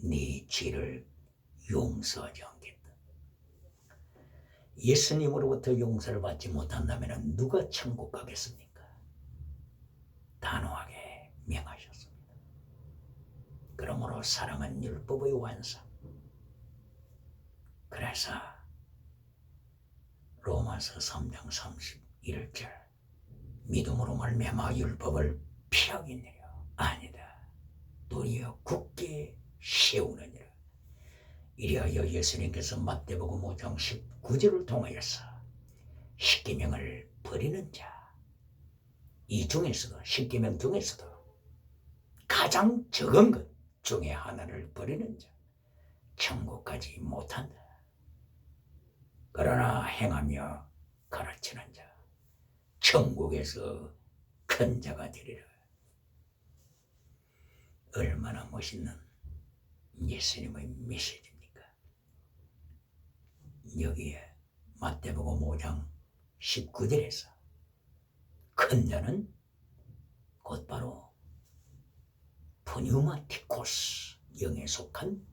네 죄를 용서하지 않겠다. 예수님으로부터 용서를 받지 못한다면 누가 천국 가겠습니까? 단호하게 명하셨습니다. 그러므로 사랑은 율법의 완성. 그래서 로마서 3장 31절 믿음으로 말미암아 율법을 피하겠느냐? 아니다. 도리어 굳게 세우느니라. 이리하여 예수님께서 마태복음 5장 19절을 통하여서 십계명을 버리는 자, 이 중에서도 십계명 중에서도 가장 적은 것 중에 하나를 버리는 자, 천국 가지 못한다. 그러나 행하며 가르치는 자, 천국에서 큰 자가 되리라. 얼마나 멋있는 예수님의 메시지입니까? 여기에 마태복음 5장 19절에서 큰 자는 곧바로 푸뉴마티코스 영에 속한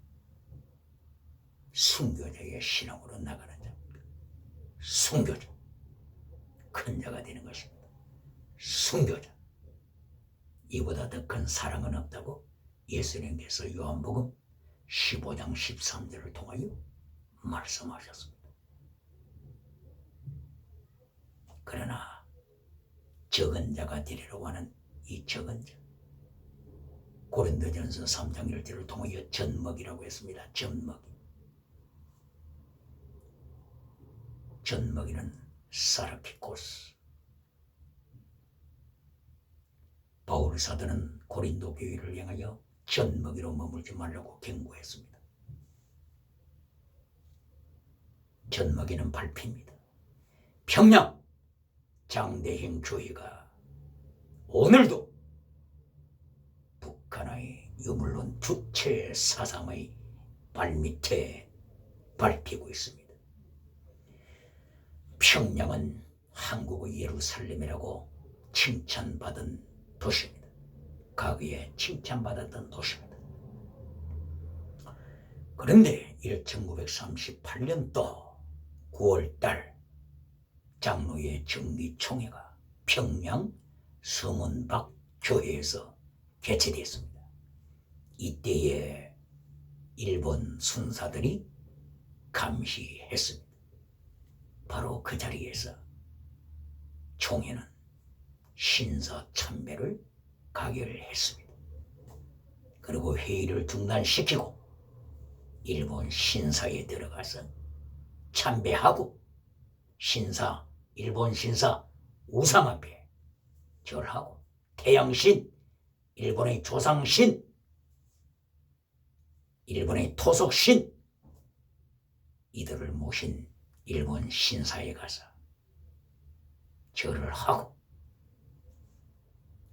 순교자의 신앙으로 나가는 자입니다. 순교자, 큰 자가 되는 것입니다. 순교자, 이보다 더 큰 사랑은 없다고 예수님께서 요한복음 15장 13절을 통하여 말씀하셨습니다. 그러나 적은 자가 되리라고 하는 이 적은 자, 고린도전서 3장 1절을 통하여 젖먹이라고 했습니다. 젖먹이. 젖먹이는 사르키코스. 바울 사도는 고린도 교회를 향하여 젖먹이로 머물지 말라고 경고했습니다. 젖먹이는 발표입니다. 평양 장대행 교회가 오늘도 북한의 유물론 주체 사상의 발밑에 밟히고 있습니다. 평양은 한국의 예루살렘이라고 칭찬받은 도시입니다. 과거에 칭찬받았던 도시입니다. 그런데 1938년도 9월달 장로의 정기총회가 평양 서문박 교회에서 개최되었습니다. 이때에 일본 순사들이 감시했습니다. 바로 그 자리에서 총회는 신사 참배를 가결했습니다. 그리고 회의를 중단시키고 일본 신사에 들어가서 참배하고 일본 신사 우상 앞에 절하고 태양신, 일본의 조상신, 일본의 토속신, 이들을 모신 일본 신사에 가서 절을 하고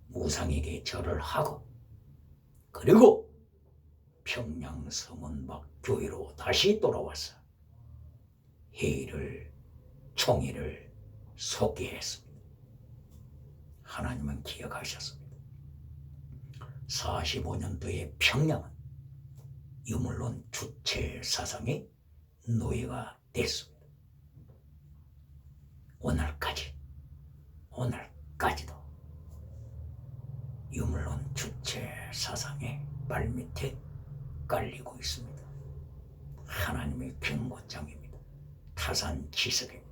우상에게 절을 하고 그리고 평양 서문박 교회로 다시 돌아와서 총회를 소개했습니다. 하나님은 기억하셨습니다. 45년도에 평양은 유물론 주체 사상의 노예가 됐습니다. 오늘까지도 유물론 주체 사상의 발밑에 깔리고 있습니다. 하나님의 경고장입니다. 타산지석입니다.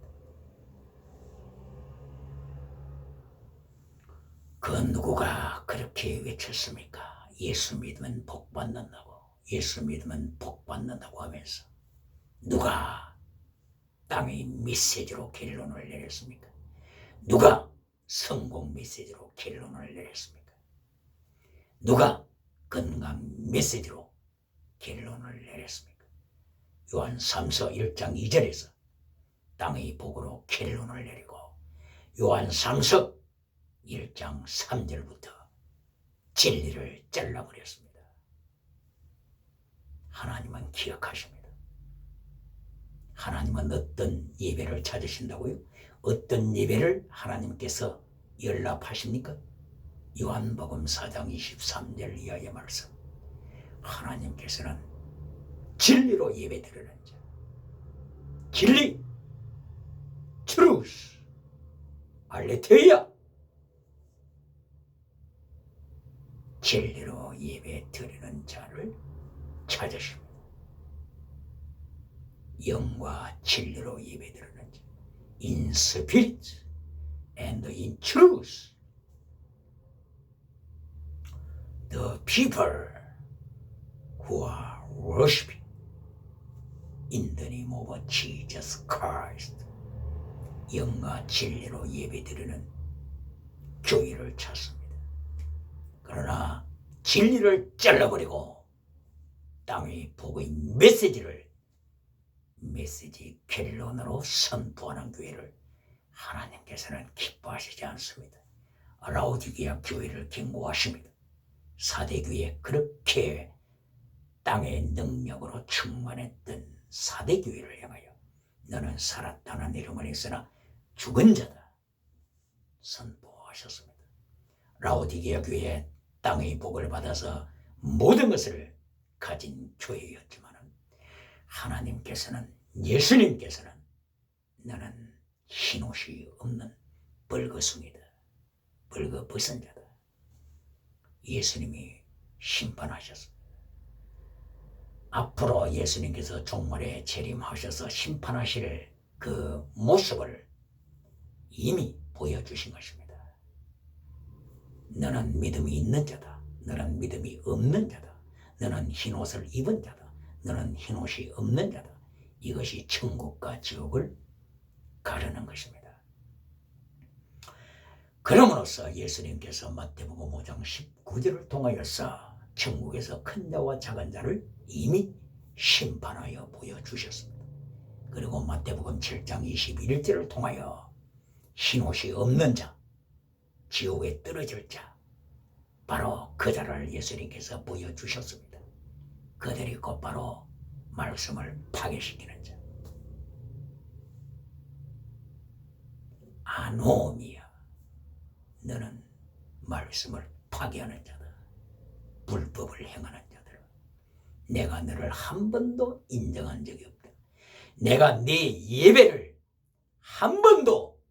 그 누구가 그렇게 외쳤습니까? 예수 믿으면 복 받는다고, 예수 믿으면 복 받는다고 하면서 누가 땅의 메시지로 결론을 내렸습니까? 누가 성공 메시지로 결론을 내렸습니까? 누가 건강 메시지로 결론을 내렸습니까? 요한 3서 1장 2절에서 땅의 복으로 결론을 내리고 요한 3서 1장 3절부터 진리를 잘라버렸습니다. 하나님은 기억하십니다. 하나님은 어떤 예배를 찾으신다고요? 어떤 예배를 하나님께서 연락하십니까? 요한복음 4장 23절 이하의 말씀. 하나님께서는 진리로 예배드리는 자. 진리, 트루스, 알레테이아. 진리로 예배드리는 자를 찾으십니다. 영과 진리로 예배드리는 자. In spirit and in truth. The people who are worshiping in the name of Jesus Christ. 영과 진리로 예배드리는 교회를 찾습니다. 그러나 진리를 잘라버리고 땅의 복의 메시지 켈론으로 선포하는 교회를 하나님께서는 기뻐하시지 않습니다. 라오디게아 교회를 경고하십니다. 사대교회, 그렇게 땅의 능력으로 충만했던 사대교회를 향하여 너는 살았다는 이름을 했으나 죽은 자다 선포하셨습니다. 라오디게아 교회에 땅의 복을 받아서 모든 것을 가진 교회였지만 하나님께서는, 예수님께서는 너는 흰옷이 없는 벌거숭이다, 벌거벗은 자다. 예수님이 심판하셨습니다. 앞으로 예수님께서 종말에 재림하셔서 심판하실 그 모습을 이미 보여주신 것입니다. 너는 믿음이 있는 자다, 너는 믿음이 없는 자다, 너는 흰옷을 입은 자다, 너는 흰옷이 없는 자다. 이것이 천국과 지옥을 가르는 것입니다. 그럼으로써 예수님께서 마태복음 5장 19절을 통하여서 천국에서 큰 자와 작은 자를 이미 심판하여 보여주셨습니다. 그리고 마태복음 7장 21절을 통하여 흰옷이 없는 자, 지옥에 떨어질 자, 바로 그 자를 예수님께서 보여주셨습니다. 그들이 곧바로 말씀을 파괴시키는 자. 아노미야, 너는 말씀을 파괴하는 자다. 불법을 행하는 자들. 내가 너를 한 번도 인정한 적이 없다. 내가 네 예배를 한 번도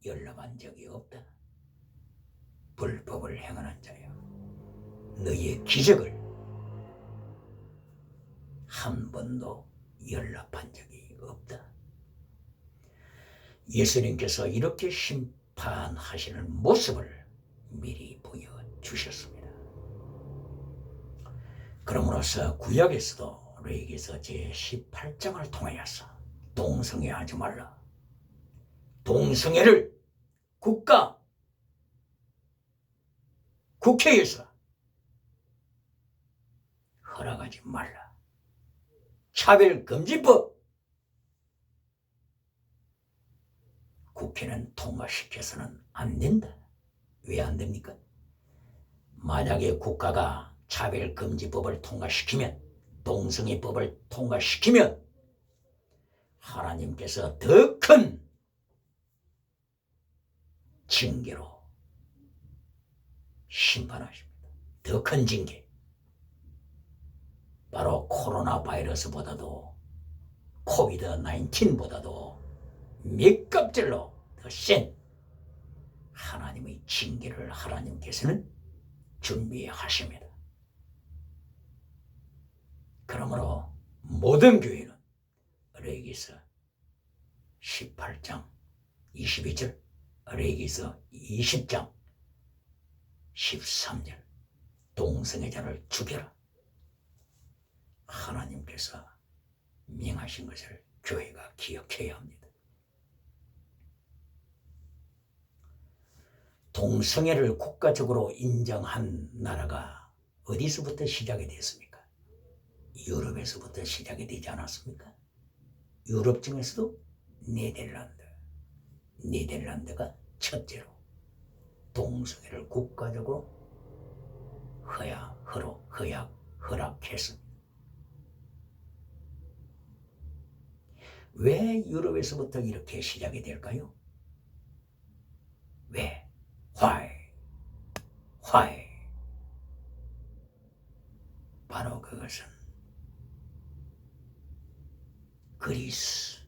연락한 적이 없다. 불법을 행하는 자여, 너의 기적을 한 번도 연락한 적이 없다. 예수님께서 이렇게 심판하시는 모습을 미리 보여주셨습니다. 그러므로서 구약에서도 레위기서 제18장을 통하여서 동성애하지 말라, 동성애를 국회에서 허락하지 말라, 차별금지법 국회는 통과시켜서는 안 된다. 왜 안 됩니까? 만약에 국가가 차별금지법을 통과시키면, 동성애법을 통과시키면 하나님께서 더 큰 징계로 심판하십니다. 더 큰 징계. 바로 코로나 바이러스보다도, 코비드 19보다도 몇 값절로 더 센 하나님의 징계를 하나님께서는 준비하십니다. 그러므로 모든 교회는 레위기서 18장 22절, 레위기서 20장 13절, 동성애자를 죽여라, 하나님께서 명하신 것을 교회가 기억해야 합니다. 동성애를 국가적으로 인정한 나라가 어디서부터 시작이 됐습니까? 유럽에서부터 시작이 되지 않았습니까? 유럽 중에서도 네덜란드가 첫째로 동성애를 국가적으로 허락했습니다. 왜 유럽에서부터 이렇게 시작이 될까요? 왜? Why? 바로 그것은 그리스,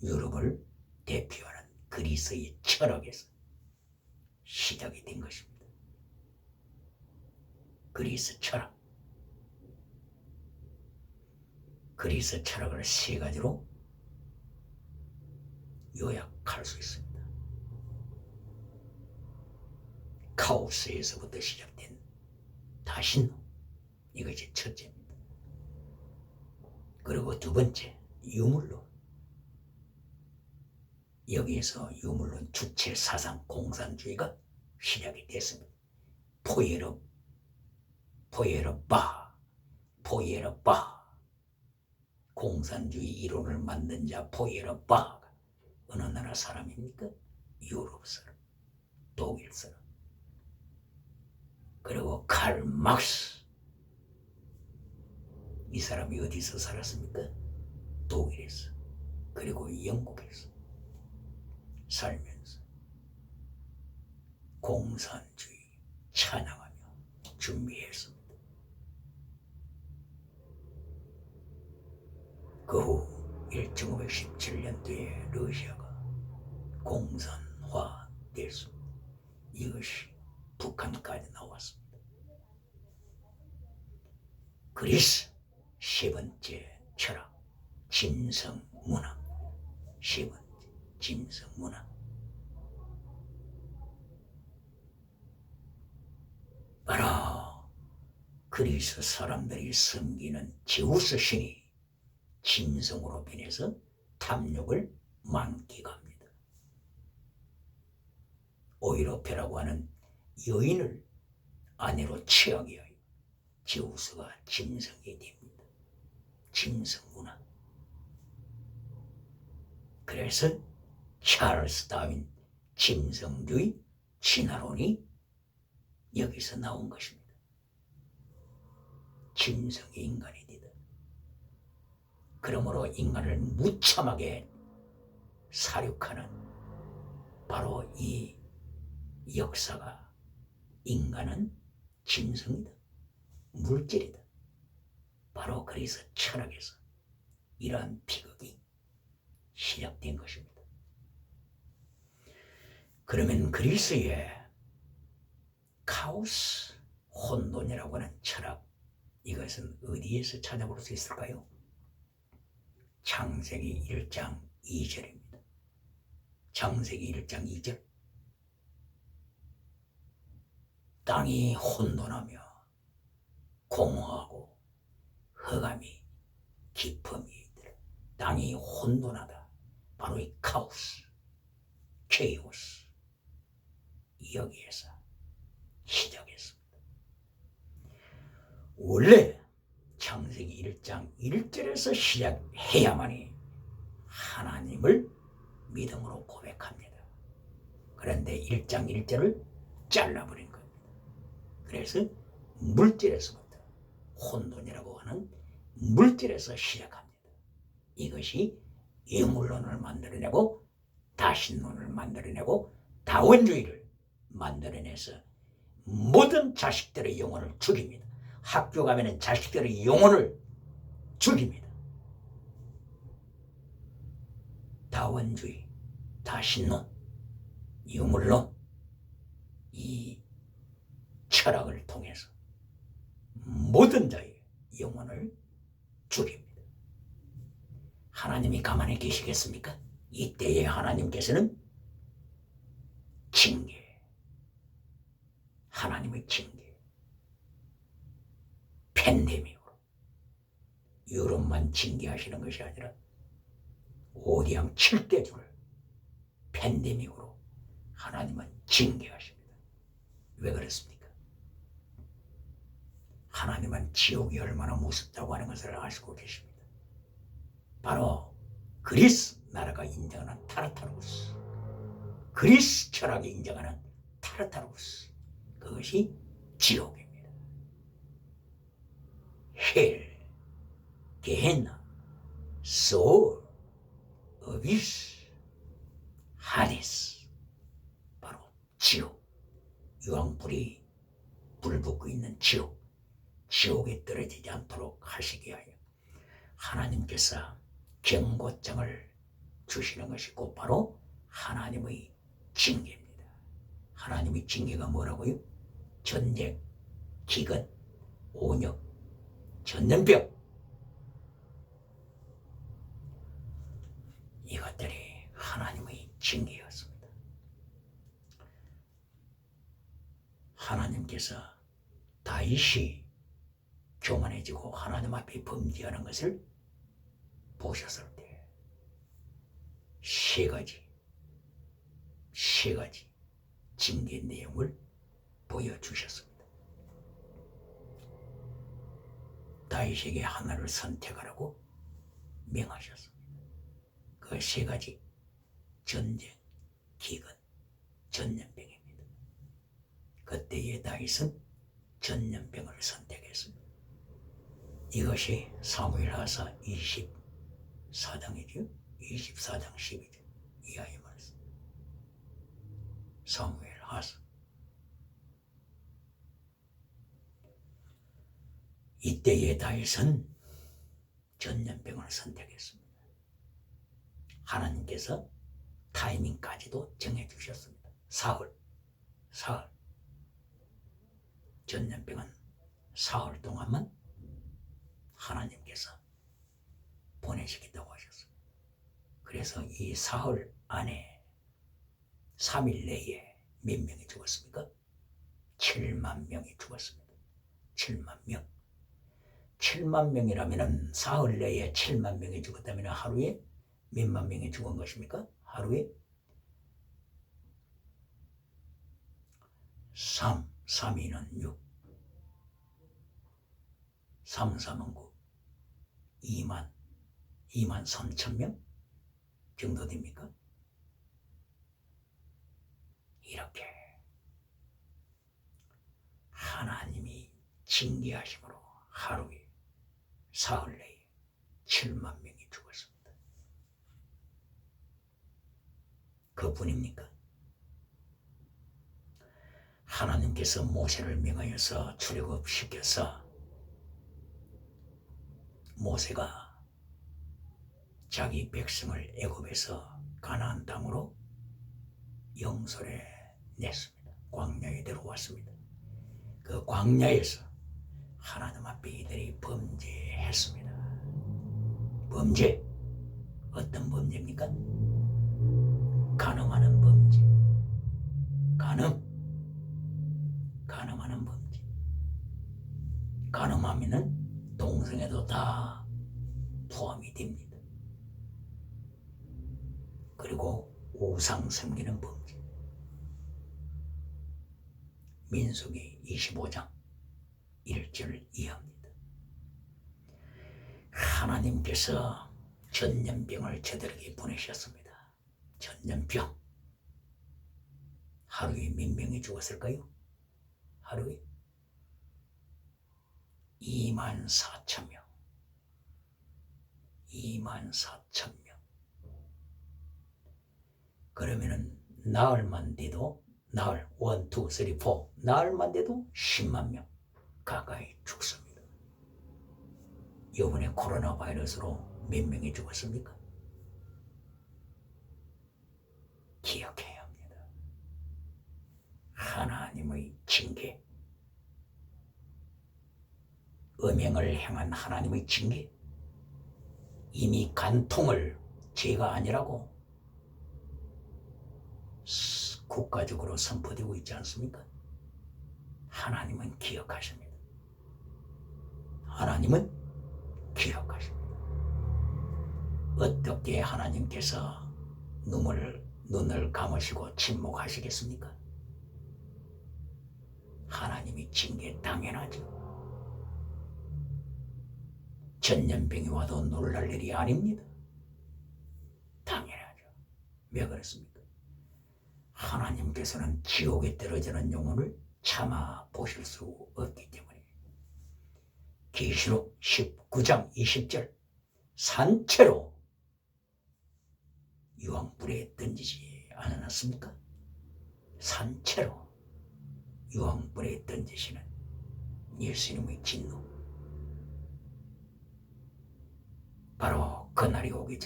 유럽을 대표하는 그리스의 철학에서 시작이 된 것입니다. 그리스 철학. 그리스 철학을 세 가지로 요약할 수 있습니다. 카오스에서부터 시작된 다신노, 이것이 첫째입니다. 그리고 두 번째, 유물론. 여기에서 유물론 주체 사상 공산주의가 시작이 됐습니다. 포에르바 공산주의 이론을 만든 자 포에르바가 어느 나라 사람입니까? 유럽 사람, 독일 사람. 그리고 칼 막스, 이 사람이 어디서 살았습니까? 독일에서, 그리고 영국에서 살면서 공산주의 찬양하며 준비했습니다. 그 후 1917년도에 러시아가 공산화됐습니다. 이것이 북한까지 나왔습니다. 그리스 세 번째 철학, 짐승문화. 세 번째, 짐승문화. 바로 그리스 사람들이 섬기는 제우스 신이 짐승으로 변해서 탐욕을 만끽합니다. 오이로페라고 하는 여인을 아내로 취하게 하여 제우스가 짐승이 됩니다. 짐승문화. 그래서 찰스 다윈 짐승주의 진화론이 여기서 나온 것입니다. 짐승이 인간이 되다. 그러므로 인간을 무참하게 살육하는 바로 이 역사가, 인간은 짐승이다, 물질이다. 바로 그래서 철학에서 이러한 비극이 시작된 것입니다. 그러면 그리스의 카오스, 혼돈이라고 하는 철학, 이것은 어디에서 찾아볼 수 있을까요? 창세기 1장 2절입니다. 창세기 1장 2절. 땅이 혼돈하며 공허하고 흑암이 깊음이 있더라. 땅이 혼돈하다. 바로 이 카오스, 케이오스, 여기에서 시작했습니다. 원래 창세기 1장 1절에서 시작해야만이 하나님을 믿음으로 고백합니다. 그런데 1장 1절을 잘라버린 겁니다. 그래서 물질에서부터, 혼돈이라고 하는 물질에서 시작합니다. 이것이 유물론을 만들어내고 다신론을 만들어내고 다원주의를 만들어내서 모든 자식들의 영혼을 죽입니다. 학교 가면 자식들의 영혼을 죽입니다. 다원주의, 다신론, 유물론, 이 철학을 통해서 모든 자의 영혼을 죽입니다. 하나님이 가만히 계시겠습니까? 이때에 하나님께서는 징계, 하나님의 징계, 팬데믹으로 유럽만 징계하시는 것이 아니라 오디양 7대주를 팬데믹으로 하나님은 징계하십니다. 왜 그렇습니까? 하나님은 지옥이 얼마나 무섭다고 하는 것을 아시고 계십니다. 바로 그리스 나라가 인정하는 타르타루스, 그리스 철학이 인정하는 타르타루스, 그것이 지옥입니다. 헬, 게헨나, 소울, 어비스, 하데스, 바로 지옥, 유황불이 불붙고 있는 지옥에 떨어지지 않도록 하시게 하여 하나님께서 경고장을 주시는 것이 곧바로 하나님의 징계입니다. 하나님의 징계가 뭐라고요? 전쟁, 기근, 온역, 전염병. 이것들이 하나님의 징계였습니다. 하나님께서 다윗이 교만해지고 하나님 앞에 범죄하는 것을 보셨을 때 세 가지 징계 내용을 보여주셨습니다. 다윗에게 하나를 선택하라고 명하셨습니다. 그 세 가지: 전쟁, 기근, 전염병입니다. 그때의 다윗은 전염병을 선택했습니다. 이것이 사무엘하서 24장이죠. 24장 12절 이하의 말씀. 사무엘하서. 이때의 다윗은 전염병을 선택했습니다. 하나님께서 타이밍까지도 정해주셨습니다. 사흘. 전염병은 사흘 동안만 하나님께서 보내시겠다고 하셨습니다. 그래서 이 사흘 안에 3일 내에 몇 명이 죽었습니까? 7만 명이 죽었습니다. 7만 명. 7만 명이라면 사흘 내에 7만 명이 죽었다면 하루에 몇만 명이 죽은 것입니까? 하루에 3~2는 6, 3~3은 9, 2만 3천 명 정도 됩니까? 이렇게 하나님이 징계하심으로 하루에 사흘 내에 7만 명이 죽었습니다. 그뿐입니까? 하나님께서 모세를 명하여서 출애굽시켜서 모세가 자기 백성을 애굽에서 가나안 땅으로 영솔해 냈습니다. 광야에 들어왔습니다. 그 광야에서 하나님 앞에 이들이 범죄했습니다. 범죄. 어떤 범죄입니까? 간음하는 범죄. 간음하는 범죄. 간음하면은 동성애도 다 포함이 됩니다. 그리고 우상 섬기는 범죄. 민수기 25장 1절 이하입니다. 하나님께서 전염병을 저들에게 보내셨습니다. 전염병. 하루에 몇 명이 죽었을까요? 하루에 24,000명. 24,000명. 그러면은 나흘만 돼도 나흘 1, 2, 3, 4 나흘만 돼도 10만 명 가까이 죽습니다. 이번에 코로나 바이러스로 몇 명이 죽었습니까? 기억해야 합니다. 하나님의 징계, 음행을 행한 하나님의 징계, 이미 간통을 죄가 아니라고 국가적으로 선포되고 있지 않습니까? 하나님은 기억하십니다. 하나님은 기억하십니다. 어떻게 하나님께서 눈을 감으시고 침묵하시겠습니까? 하나님이 징계 당연하죠. 전염병이 와도 놀랄 일이 아닙니다. 당연하죠. 왜 그렇습니까? 하나님께서는 지옥에 떨어지는 영혼을 참아 보실 수 없기 때문에. 계시록 19장 20절 산채로 유황불에 던지지 않았습니까? 산채로 유황불에 던지시는 예수님의 진노. 바로 그날이 오기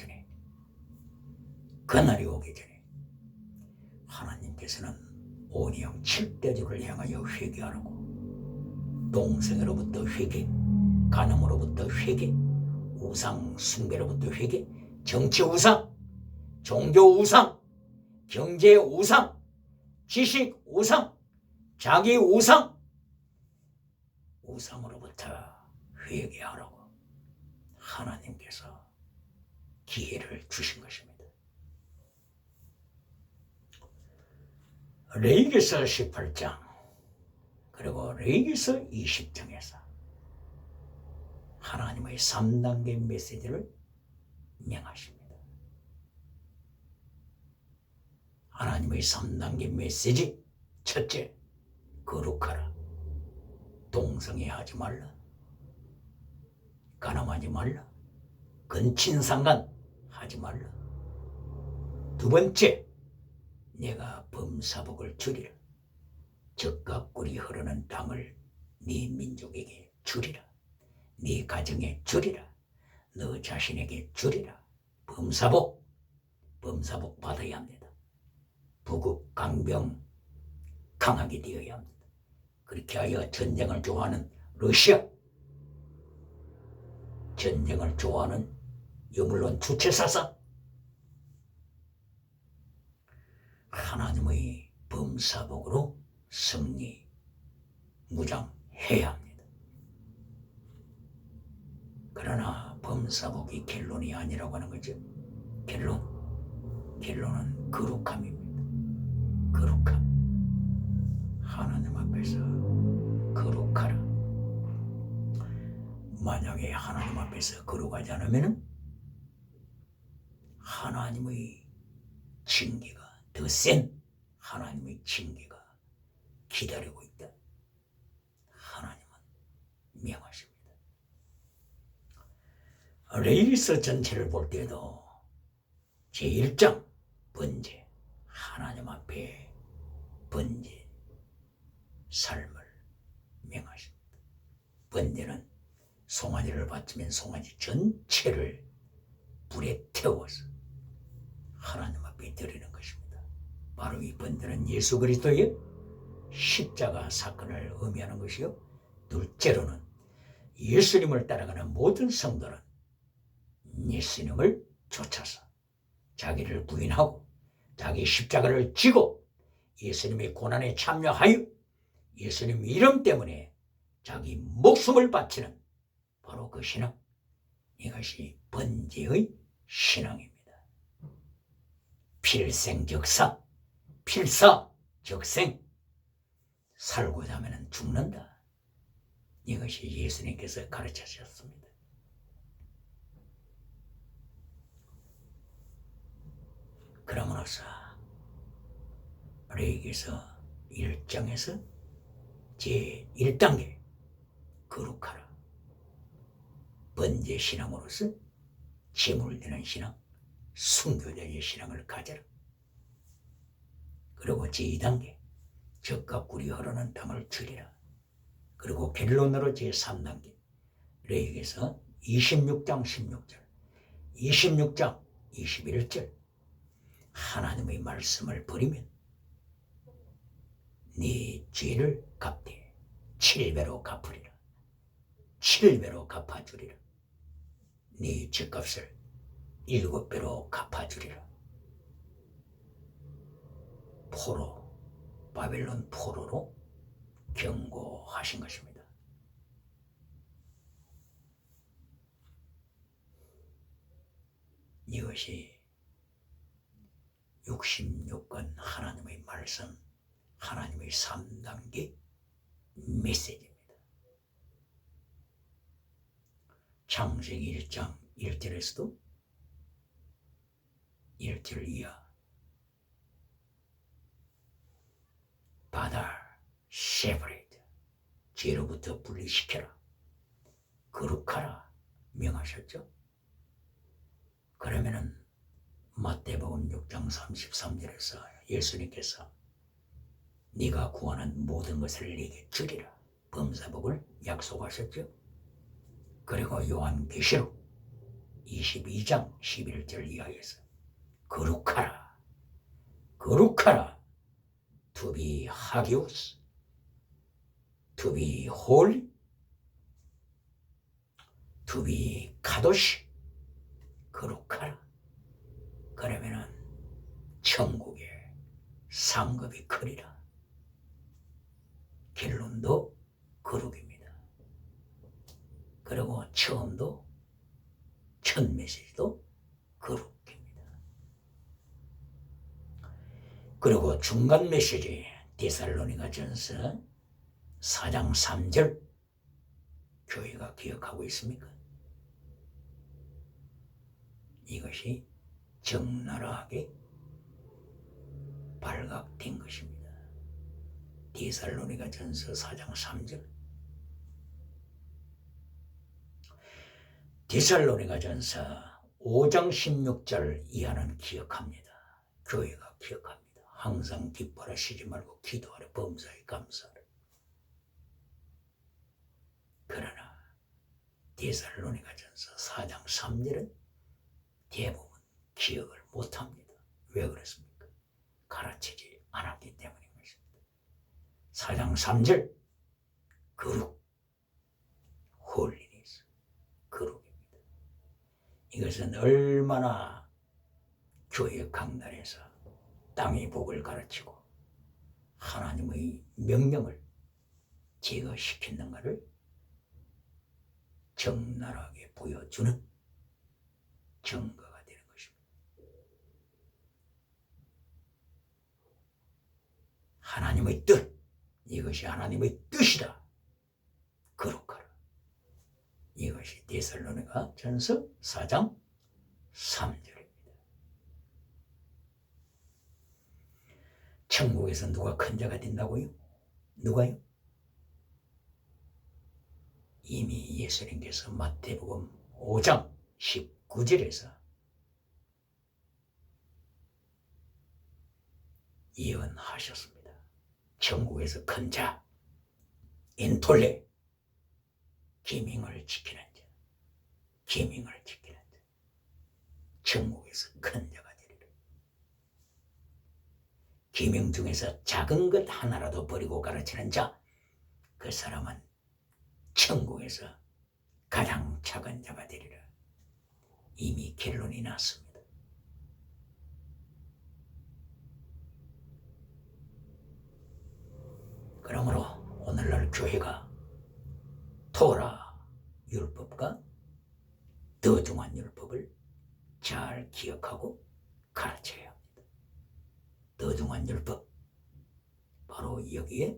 전에 하나님께서는 오니형 7대조를 향하여 회개하라고, 동성애로부터 회개, 간음으로부터 회개, 우상 숭배로부터 회개, 정치 우상, 종교 우상, 경제 우상, 지식 우상, 자기 우상으로부터 회개하라고 하나님께서 기회를 주신 것입니다. 레위기서 18장 그리고 레위기서 20장에서 하나님의 3단계 메시지를 명하십니다. 하나님의 3단계 메시지, 첫째, 거룩하라. 동성애하지 말라. 간음하지 말라. 근친상간 하지 말라. 두 번째, 내가 범사복을 주리라. 젖과 꿀이 흐르는 땅을 네 민족에게 주리라. 네 가정에 주리라. 너 자신에게 주리라. 범사복 받아야 합니다. 부국 강병 강하게 되어야 합니다. 그렇게 하여 전쟁을 좋아하는 러시아, 전쟁을 좋아하는 여물론 주체사상, 하나님의 범사복으로 승리, 무장해야 합니다. 그러나 범사복이 결론이 아니라고 하는 거죠. 결론은 거룩함입니다. 거룩함. 하나님 앞에서 거룩하라. 만약에 하나님 앞에서 거룩하지 않으면 하나님의 징계가, 더 센 하나님의 징계가 기다리고 있다. 하나님은 명하십니다. 레위기서 전체를 볼 때도 제1장 번제, 하나님 앞에 번제 삶을 명하십니다. 번제는 송아지를 바치면 송아지 전체를 불에 태워서 하나님 앞에 드리는 것입니다. 바로 이 번제는 예수 그리스도의 십자가 사건을 의미하는 것이요, 둘째로는 예수님을 따라가는 모든 성도는 예수님을 쫓아서 자기를 부인하고 자기 십자가를 지고 예수님의 고난에 참여하여 예수님 이름 때문에 자기 목숨을 바치는 바로 그 신앙, 이것이 번제의 신앙입니다. 필생적사, 필사적생, 살고자 하면 죽는다. 이것이 예수님께서 가르치셨습니다. 그러므로서 레위기서 1장에서 제1단계 거룩하라. 번제 신앙으로서 제물 드는 신앙, 순교자의 신앙을 가져라. 그리고 제2단계 젖과 꿀이 흐르는 땅을 주리라. 그리고 결론으로 제3단계 레위기서 26장 16절, 26장 21절, 하나님의 말씀을 버리면 네 죄를 갚되 7배로 갚으리라. 7배로 갚아주리라. 네 죄값을 7배로 갚아주리라. 포로, 바벨론 포로로 경고하신 것입니다. 이것이 66권 하나님의 말씀, 하나님의 3단계 메시지입니다. 창세기 1장 1절에서도 1절 이하 바다 세브레이트, 죄로부터 분리시켜라, 거룩하라 명하셨죠. 그러면은 마태복음 6장 33절에서 예수님께서 네가 구하는 모든 것을 네게 주리라 범사복을 약속하셨죠. 그리고 요한계시록 22장 11절 이하에서 거룩하라, 거룩하라, to be hagios, to be holy, to be kadosh, 거룩하라. 그러면은 천국의 상급이 크리라. 결론도 거룩입니다. 그리고 처음도 첫 메시지도 거룩입니다. 그리고 중간 메시지 데살로니가전서 4장 3절 교회가 기억하고 있습니까? 이것이 적나라하게 발각된 것입니다. 데살로니가전서 4장 3절. 데살로니가전서 5장 16절 이하는 기억합니다. 교회가 기억합니다. 항상 기뻐라, 쉬지 말고 기도하라, 범사에 감사하라. 그러나 데살로니가전서 4장 3절은 대부분 기억을 못합니다. 왜 그렇습니까? 가르치지 않았기 때문인 것입니다. 4장 3절 거룩, 홀리니스, 거룩입니다. 이것은 얼마나 교회 강단에서 땅의 복을 가르치고 하나님의 명령을 제거시켰는가를 적나라하게 보여주는 증거가 되는 것입니다. 하나님의 뜻, 이것이 하나님의 뜻이다. 거룩하라. 이것이 데살로니가전서 4장 3절입니다. 천국에서 누가 큰 자가 된다고요? 누가요? 이미 예수님께서 마태복음 5장 19절에서 예언하셨습니다. 천국에서 큰 자, 인톨레, 계명을 지키는 자, 계명을 지키는 자, 천국에서 큰 자가 되리라. 계명 중에서 작은 것 하나라도 버리고 가르치는 자, 그 사람은 천국에서 가장 작은 자가 되리라. 이미 결론이 났습니다. 그러므로 오늘날 교회가 토라 율법과 더 중한 율법을 잘 기억하고 가르쳐야 합니다. 더 중한 율법, 바로 여기에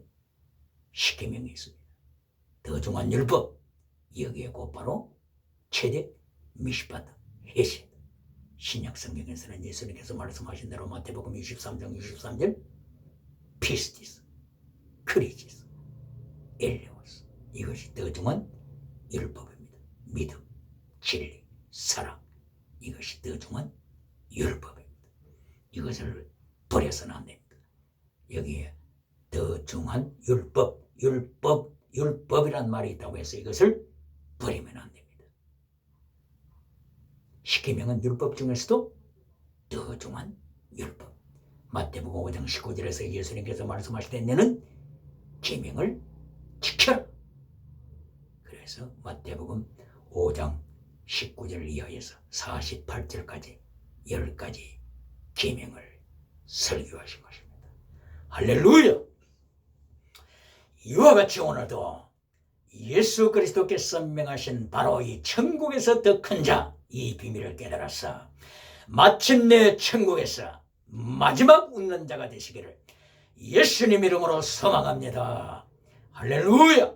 십계명이 있습니다. 더 중한 율법, 여기에 곧바로 최대 미시바트, 해시. 신약 성경에서는 예수님께서 말씀하신 대로 마태복음 23장 23절 피스티스, 크리지스, 엘레오스, 이것이 더 중한 율법입니다. 믿음, 진리, 사랑, 이것이 더 중한 율법입니다. 이것을 버려서는 안 됩니다. 여기에 더 중한 율법이란 말이 있다고 해서 이것을 버리면 안 됩니다. 십계명은 율법 중에서도 더 중한 율법. 마태복음 5장 19절에서 예수님께서 말씀하시되 너는 계명을 지켜라. 그래서 마태복음 5장 19절 이하에서 48절까지 10가지 계명을 설교하신 것입니다. 할렐루야! 이와 같이 오늘도 예수 그리스도께서 명하신 바로 이 천국에서 더 큰 자, 이 비밀을 깨달았어 마침내 천국에서 마지막 웃는 자가 되시기를 예수님 이름으로 소망합니다. 할렐루야!